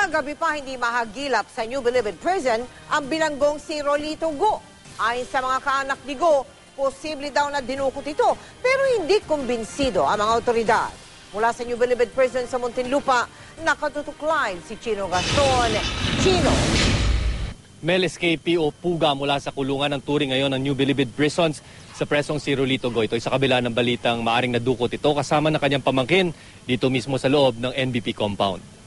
Kagabi pa hindi mahagilap sa New Bilibid Prison ang bilanggong si Rolito Go. Ayon sa mga kaanak ni Go, posible daw na dinukot ito pero hindi kumbinsido ang mga otoridad. Mula sa New Bilibid Prison sa Muntinlupa, nakatutok live si Chino Gaston. Chino. Mel escape o puga mula sa kulungan ng turing ngayon ng New Bilibid Prisons sa presong si Rolito Go. Ito ay sa kabila ng balitang maaring nadukot ito kasama ng kanyang pamangkin dito mismo sa loob ng NBP compound.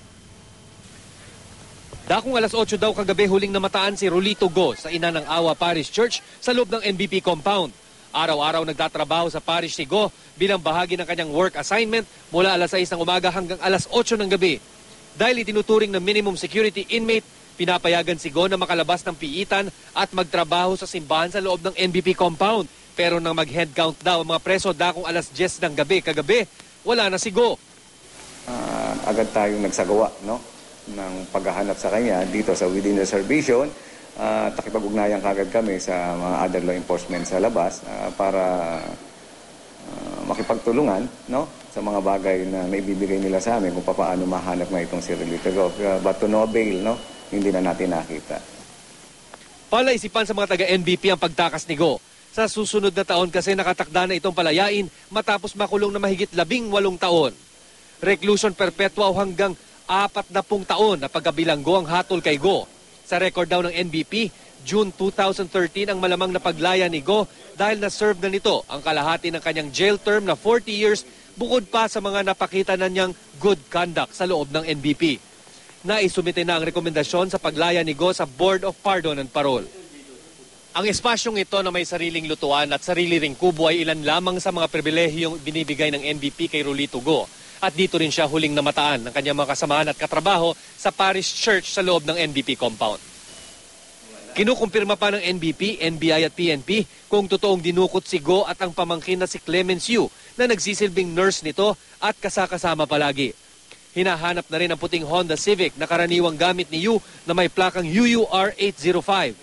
Dakong alas 8 daw kagabi huling namataan si Rolito Go sa Ina ng Awa Parish Church sa loob ng NBP compound. Araw-araw nagtatrabaho sa parish si Go bilang bahagi ng kanyang work assignment mula alas 6 ng umaga hanggang alas 8 ng gabi. Dahil itinuturing ng minimum security inmate, pinapayagan si Go na makalabas ng piitan at magtrabaho sa simbahan sa loob ng NBP compound. Pero nang mag-head count daw ang mga preso dakong alas 10 ng gabi kagabi, wala na si Go. Agad tayong nagsagawa ng paghahanap sa kanya dito sa within reservation. Takipag-ugnayan kagad kami sa mga other law enforcement sa labas para makipagtulungan sa mga bagay na naibibigay nila sa amin kung paano mahanap nga itong si Rolito Go. But to no avail, hindi na natin nakita. Palaisipan sa mga taga-NBP ang pagtakas ni Go. Sa susunod na taon kasi nakatakda na itong palayain matapos makulong na mahigit 18 taon. Reclusion perpetua o hanggang 40 taon na pagkabilanggo ang hatol kay Go. Sa record daw ng NBP, June 2013 ang malamang na paglaya ni Go dahil na-serve na nito ang kalahati ng kanyang jail term na 40 years bukod pa sa mga napakita na niyang good conduct sa loob ng NBP. Naisumite na ang rekomendasyon sa paglaya ni Go sa Board of Pardon and Parole. Ang espasyong ito na may sariling lutuan at sarili ring kubo ay ilan lamang sa mga pribilehiyong binibigay ng NBP kay Rolito Go. At dito rin siya huling namataan ng kanyang mga kasamahan at katrabaho sa parish church sa loob ng NBP compound. Kinukumpirma pa ng NBP, NBI at PNP kung totoong dinukot si Go at ang pamangkin na si Clemence Yu na nagsisilbing nurse nito at kasakasama palagi. Hinahanap na rin ang puting Honda Civic na karaniwang gamit ni Yu na may plakang UUR 805.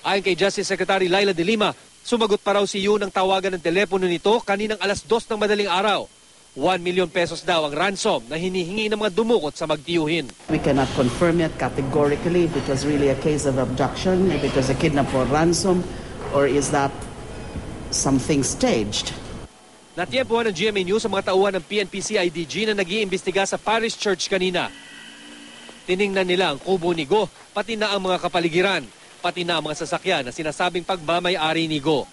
Ayon kay Justice Secretary Laila de Lima, sumagot pa raw si Yu ng tawagan ng telepono nito kaninang alas 2 ng madaling araw. 1 million pesos daw ang ransom na hinihingi ng mga dumukot sa magtiyuhin. We cannot confirm it categorically if it was really a case of abduction, if it was a kidnap or ransom, or is that something staged. Natiyempuhan ng GMA News sa mga tauhan ng PNP-CIDG na nag-iimbestiga sa parish church kanina. Tiningnan nila ang kubo ni Go, pati na ang mga kapaligiran, pati na ang mga sasakyan na sinasabing pagmamay-ari ni Go.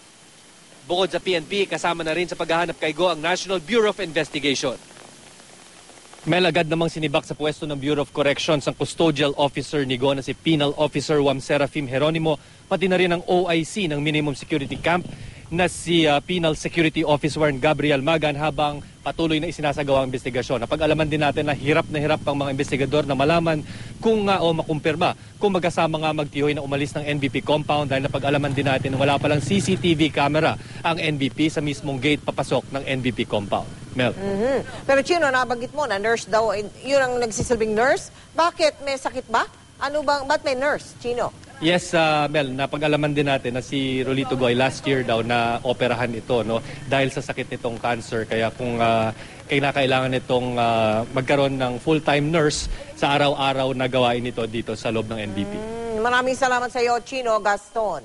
Bukod sa PNP, kasama na rin sa paghahanap kay Go ang National Bureau of Investigation. Mel, agad namang sinibak sa pwesto ng Bureau of Corrections ang custodial officer ni Go na si Penal Officer Juan Serafim Geronimo, pati na rin ang OIC ng Minimum Security Camp na si Penal Security Officer Gabriel Magan habang patuloy na isinasagawa ang investigasyon. Napag-alaman din natin na hirap ang mga investigador na malaman kung o makumpirma kung magkasama nga magtiyoy na umalis ng NBP compound dahil napag-alaman din natin na wala palang CCTV camera ang NBP sa mismong gate papasok ng NBP compound. Mel. Pero Chino, nabanggit mo na nurse daw, yun ang nagsisilbing nurse. Bakit? May sakit ba? Ba't may nurse, Chino? Yes, Mel, napag-alaman din natin na si Rolito Go ay last year daw na operahan ito dahil sa sakit nitong cancer. Kaya kung kailangan nitong magkaroon ng full-time nurse sa araw-araw na gawain ito dito sa loob ng NBP. Maraming salamat sa iyo, Chino Gaston.